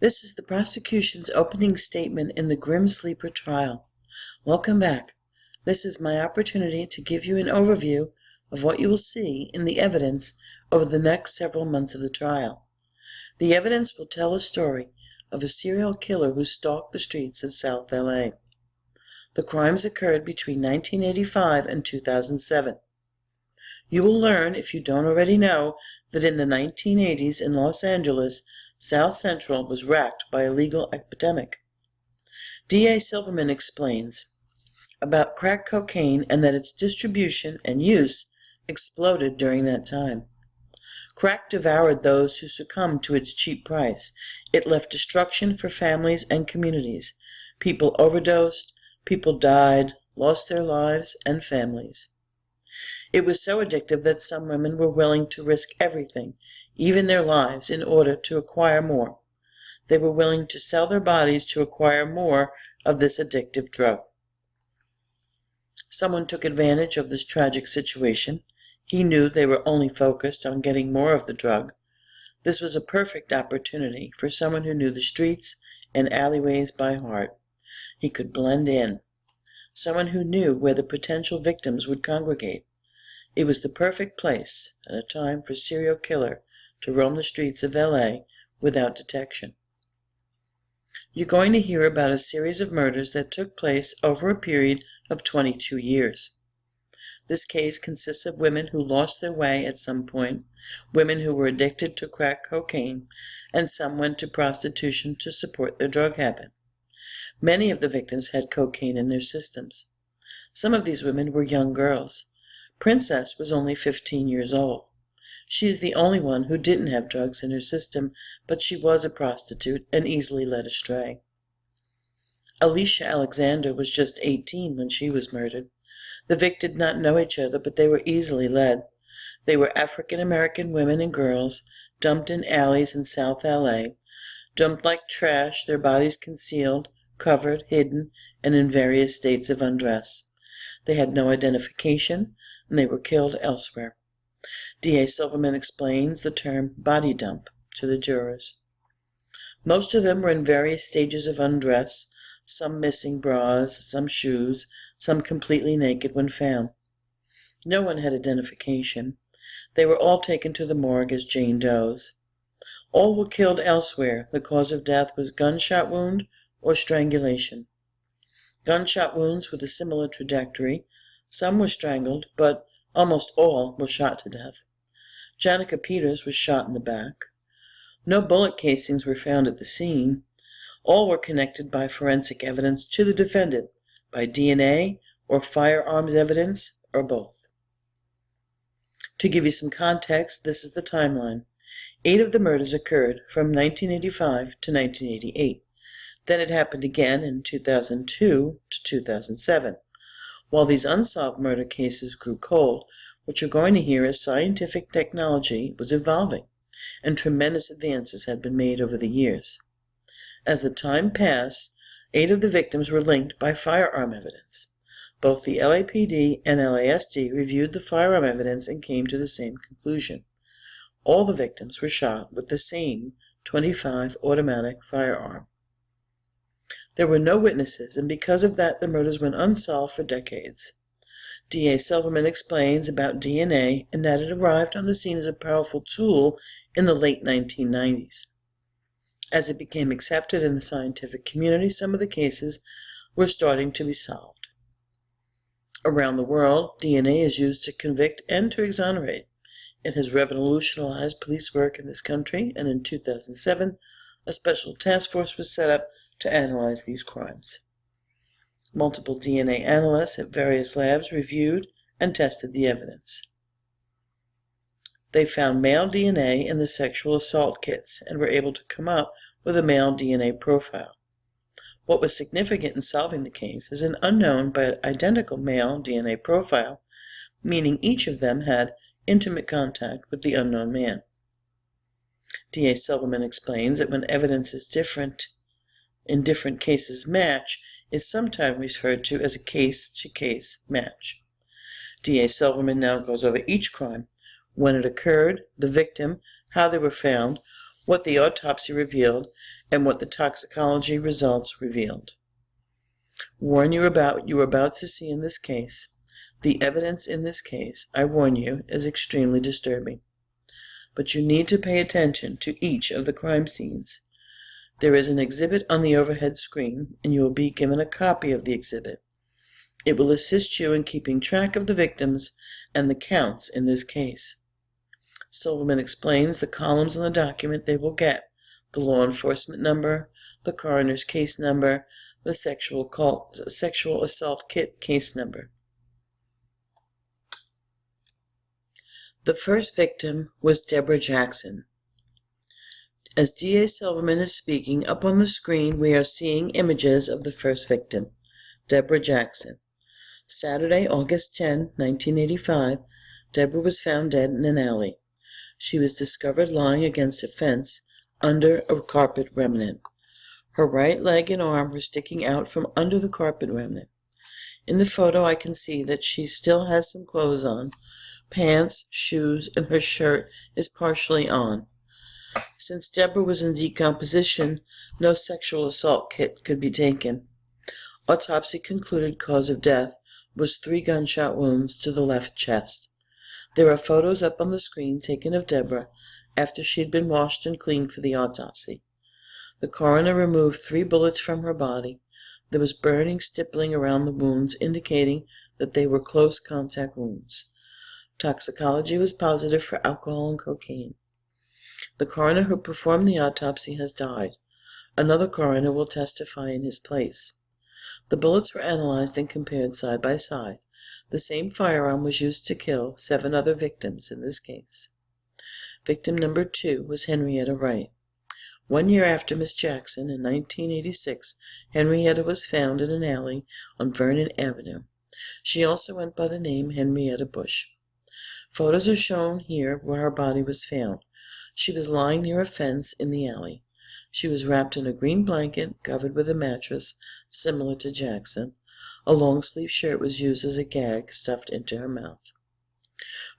This is the prosecution's opening statement in the Grim Sleeper trial. Welcome back. This is my opportunity to give you an overview of what you will see in the evidence over the next several months of the trial. The evidence will tell a story of a serial killer who stalked the streets of South LA. The crimes occurred between 1985 and 2007. You will learn, if you don't already know, that in the 1980s in Los Angeles, South Central was racked by a legal epidemic. D.A. Silverman explains about crack cocaine and that its distribution and use exploded during that time. Crack devoured those who succumbed to its cheap price. It left destruction for families and communities. People overdosed, people died, lost their lives and families. It was so addictive that some women were willing to risk everything, even their lives, in order to acquire more. They were willing to sell their bodies to acquire more of this addictive drug. Someone took advantage of this tragic situation. He knew they were only focused on getting more of the drug. This was a perfect opportunity for someone who knew the streets and alleyways by heart. He could blend in. Someone who knew where the potential victims would congregate. It was the perfect place and a time for a serial killer to roam the streets of LA without detection. You're going to hear about a series of murders that took place over a period of 22 years. This case consists of women who lost their way at some point, women who were addicted to crack cocaine, and some went to prostitution to support their drug habit. Many of the victims had cocaine in their systems. Some of these women were young girls. Princess was only 15 years old. She is the only one who didn't have drugs in her system, but she was a prostitute and easily led astray. Alicia Alexander was just 18 when she was murdered. The victims did not know each other, but they were easily led. They were African American women and girls, dumped in alleys in South LA, dumped like trash, their bodies concealed, covered, hidden, and in various states of undress. They had no identification, and they were killed elsewhere. D.A. Silverman explains the term body dump to the jurors. Most of them were in various stages of undress, some missing bras, some shoes, some completely naked when found. No one had identification. They were all taken to the morgue as Jane Does. All were killed elsewhere. The cause of death was gunshot wound or strangulation. Gunshot wounds with a similar trajectory. Some were strangled, but almost all were shot to death. Janica Peters was shot in the back. No bullet casings were found at the scene. All were connected by forensic evidence to the defendant, by DNA or firearms evidence, or both. To give you some context, this is the timeline. 8 of the murders occurred from 1985 to 1988. Then it happened again in 2002 to 2007. While these unsolved murder cases grew cold, what you're going to hear is scientific technology was evolving, and tremendous advances had been made over the years. As the time passed, 8 of the victims were linked by firearm evidence. Both the LAPD and LASD reviewed the firearm evidence and came to the same conclusion. All the victims were shot with the same .25 automatic firearm. There were no witnesses, and because of that, the murders went unsolved for decades. D.A. Silverman explains about DNA and that it arrived on the scene as a powerful tool in the late 1990s. As it became accepted in the scientific community, some of the cases were starting to be solved. Around the world, DNA is used to convict and to exonerate. It has revolutionized police work in this country, and in 2007, a special task force was set up to analyze these crimes. Multiple DNA analysts at various labs reviewed and tested the evidence. They found male DNA in the sexual assault kits and were able to come up with a male DNA profile. What was significant in solving the case is an unknown but identical male DNA profile, meaning each of them had intimate contact with the unknown man. D.A. Silverman explains that when evidence is different in different cases match is sometimes referred to as a case-to-case match. D.A. Silverman now goes over each crime, when it occurred, the victim, how they were found, what the autopsy revealed, and what the toxicology results revealed. Warn you about what you are about to see in this case. The evidence in this case, I warn you, is extremely disturbing. But you need to pay attention to each of the crime scenes. There is an exhibit on the overhead screen, and you will be given a copy of the exhibit. It will assist you in keeping track of the victims and the counts in this case. Silverman explains the columns in the document they will get: the law enforcement number, the coroner's case number, the sexual assault kit case number. The first victim was Deborah Jackson. As D.A. Silverman is speaking, up on the screen we are seeing images of the first victim, Deborah Jackson. Saturday, August 10, 1985, Deborah was found dead in an alley. She was discovered lying against a fence under a carpet remnant. Her right leg and arm were sticking out from under the carpet remnant. In the photo I can see that she still has some clothes on, pants, shoes, and her shirt is partially on. Since Deborah was in decomposition, no sexual assault kit could be taken. Autopsy concluded cause of death was 3 gunshot wounds to the left chest. There are photos up on the screen taken of Deborah after she had been washed and cleaned for the autopsy. The coroner removed 3 bullets from her body. There was burning stippling around the wounds, indicating that they were close contact wounds. Toxicology was positive for alcohol and cocaine. The coroner who performed the autopsy has died. Another coroner will testify in his place. The bullets were analyzed and compared side by side. The same firearm was used to kill 7 other victims in this case. Victim number 2 was Henrietta Wright. 1 year after Miss Jackson, in 1986, Henrietta was found in an alley on Vernon Avenue. She also went by the name Henrietta Bush. Photos are shown here where her body was found. She was lying near a fence in the alley. She was wrapped in a green blanket covered with a mattress similar to Jackson. A long-sleeve shirt was used as a gag stuffed into her mouth.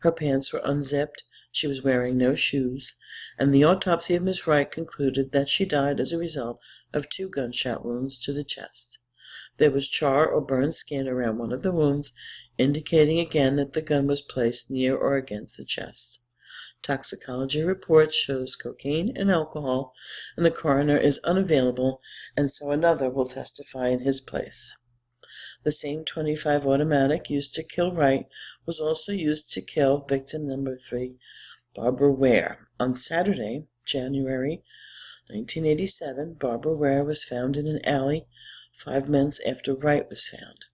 Her pants were unzipped, she was wearing no shoes, and the autopsy of Miss Wright concluded that she died as a result of 2 gunshot wounds to the chest. There was char or burn skin around one of the wounds, indicating again that the gun was placed near or against the chest. Toxicology report shows cocaine and alcohol, and the coroner is unavailable, and so another will testify in his place. The same .25 automatic used to kill Wright was also used to kill victim number 3, Barbara Ware. On Saturday, January 1987, Barbara Ware was found in an alley 5 months after Wright was found.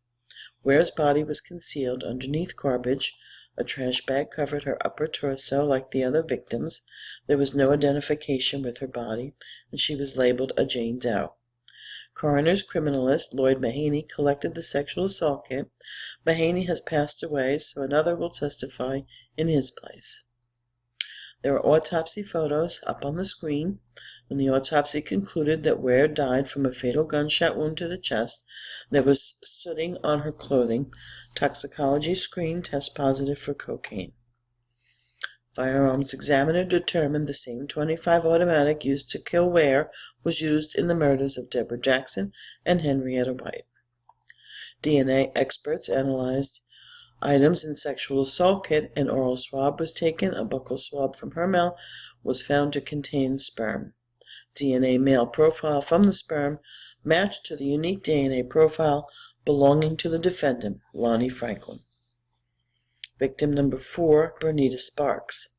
Ware's body was concealed underneath garbage. A trash bag covered her upper torso like the other victims. There was no identification with her body, and she was labeled a Jane Doe. Coroner's criminalist Lloyd Mahaney collected the sexual assault kit. Mahaney has passed away, so another will testify in his place. There are autopsy photos up on the screen. When the autopsy concluded that Ware died from a fatal gunshot wound to the chest, there was sooting on her clothing. Toxicology screen test positive for cocaine. Firearms examiner determined the same .25 automatic used to kill Ware was used in the murders of Deborah Jackson and Henrietta Wright. DNA experts analyzed items in sexual assault kit. An oral swab was taken. A buccal swab from her mouth was found to contain sperm. DNA male profile from the sperm matched to the unique DNA profile belonging to the defendant, Lonnie Franklin. Victim number 4, Bernita Sparks.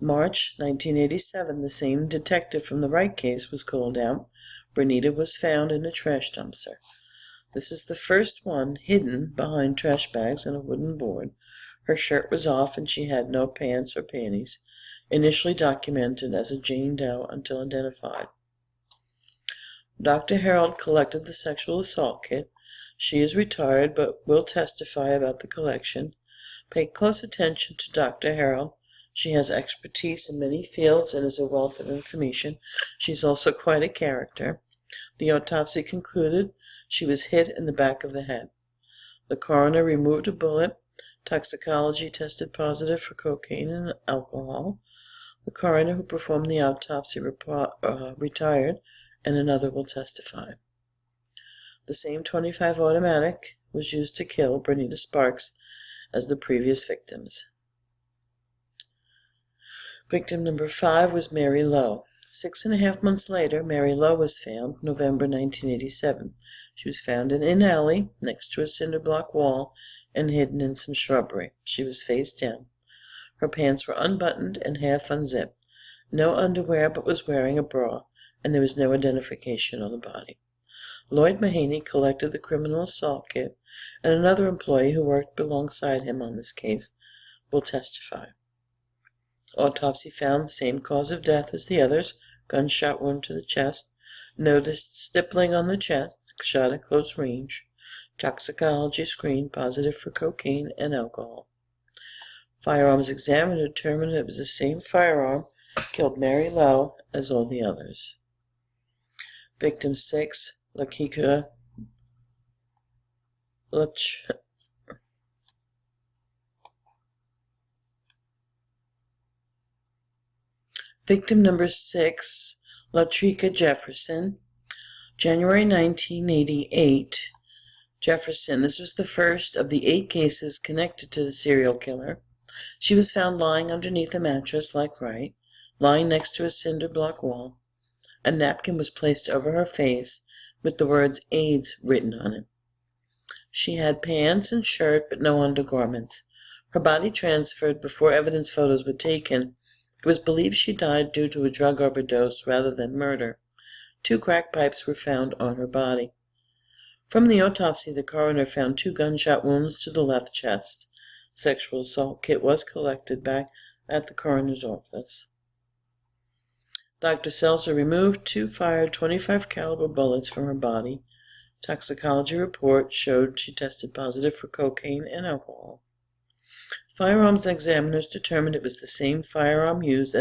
March 1987, the same detective from the Wright case was called out. Bernita was found in a trash dumpster. This is the first one hidden behind trash bags and a wooden board. Her shirt was off and she had no pants or panties. Initially documented as a Jane Doe until identified. Dr. Harold collected the sexual assault kit. She is retired but will testify about the collection. Pay close attention to Dr. Harold. She has expertise in many fields and is a wealth of information. She's also quite a character. The autopsy concluded she was hit in the back of the head. The coroner removed a bullet. Toxicology tested positive for cocaine and alcohol. The coroner who performed the autopsy retired, and another will testify. The same .25 automatic was used to kill Bernita Sparks as the previous victims. Victim number 5 was Mary Lowe. 6.5 months later, Mary Lowe was found, November 1987. She was found in an alley next to a cinder block wall and hidden in some shrubbery. She was face down. Her pants were unbuttoned and half unzipped. No underwear, but was wearing a bra, and there was no identification on the body. Lloyd Mahaney collected the criminal assault kit, and another employee who worked alongside him on this case will testify. Autopsy found the same cause of death as the others, gunshot wound to the chest, noticed stippling on the chest, shot at close range, toxicology screen positive for cocaine and alcohol. Firearms examiner determined it was the same firearm killed Mary Lowe as all the others. Victim 6, Lakika Victim number 6, Latrika Jefferson. January 1988. Jefferson, this was the first of the 8 cases connected to the serial killer. She was found lying underneath a mattress like Wright, lying next to a cinder block wall. A napkin was placed over her face with the words AIDS written on it. She had pants and shirt but no undergarments. Her body transferred before evidence photos were taken. It was believed she died due to a drug overdose rather than murder. 2 crack pipes were found on her body. From the autopsy, the coroner found 2 gunshot wounds to the left chest. Sexual assault kit was collected back at the coroner's office. Dr. Seltzer removed 2 fired .25 caliber bullets from her body. Toxicology report showed she tested positive for cocaine and alcohol. Firearms examiners determined it was the same firearm used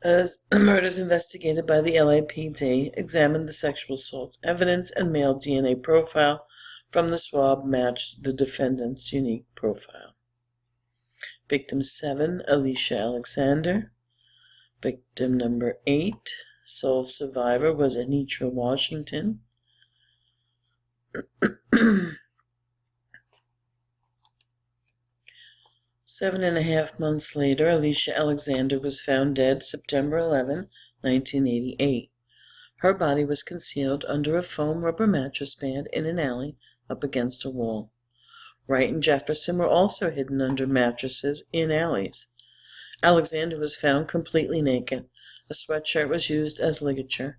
as the murders investigated by the LAPD, examined the sexual assault evidence, and male DNA profile from the swab matched the defendant's unique profile. Victim 7, Alicia Alexander. Victim number 8, sole survivor, was Anitra Washington. 7.5 months later, Alicia Alexander was found dead September 11, 1988. Her body was concealed under a foam rubber mattress bed in an alley up against a wall. Wright and Jefferson were also hidden under mattresses in alleys. Alexander was found completely naked. A sweatshirt was used as ligature.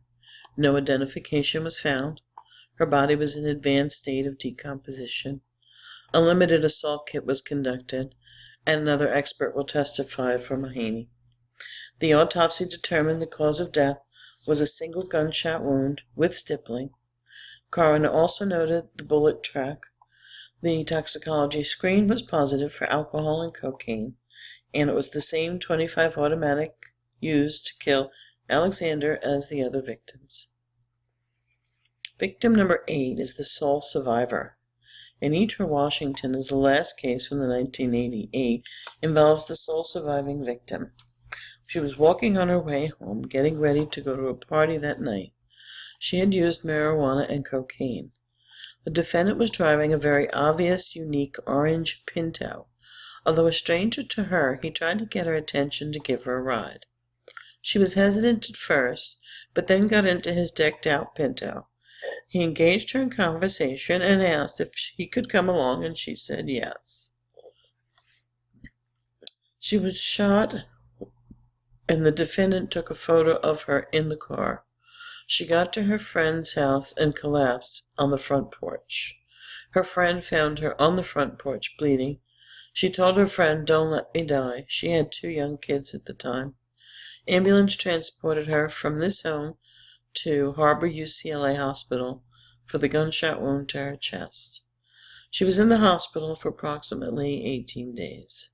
No identification was found. Her body was in an advanced state of decomposition. A limited assault kit was conducted, and another expert will testify for Mahaney. The autopsy determined the cause of death was a single gunshot wound with stippling. Coroner also noted the bullet track. The toxicology screen was positive for alcohol and cocaine, and it was the same .25 automatic used to kill Alexander as the other victims. Victim number 8 is the sole survivor. Anitra Washington is the last case from the 1988, involves the sole surviving victim. She was walking on her way home, getting ready to go to a party that night. She had used marijuana and cocaine. The defendant was driving a very obvious, unique orange Pinto. Although a stranger to her, he tried to get her attention to give her a ride. She was hesitant at first, but then got into his decked-out Pinto. He engaged her in conversation and asked if he could come along, and she said yes. She was shot, and the defendant took a photo of her in the car. She got to her friend's house and collapsed on the front porch. Her friend found her on the front porch bleeding. She told her friend, "Don't let me die." She had 2 young kids at the time. Ambulance transported her from this home to Harbor UCLA Hospital for the gunshot wound to her chest. She was in the hospital for approximately 18 days.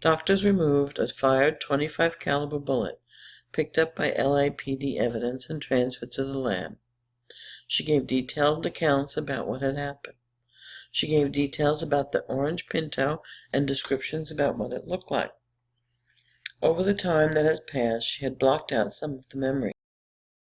Doctors removed a fired .25 caliber bullet picked up by LAPD evidence and transferred to the lab. She gave detailed accounts about what had happened. She gave details about the orange Pinto and descriptions about what it looked like. Over the time that has passed she had blocked out some of the memory.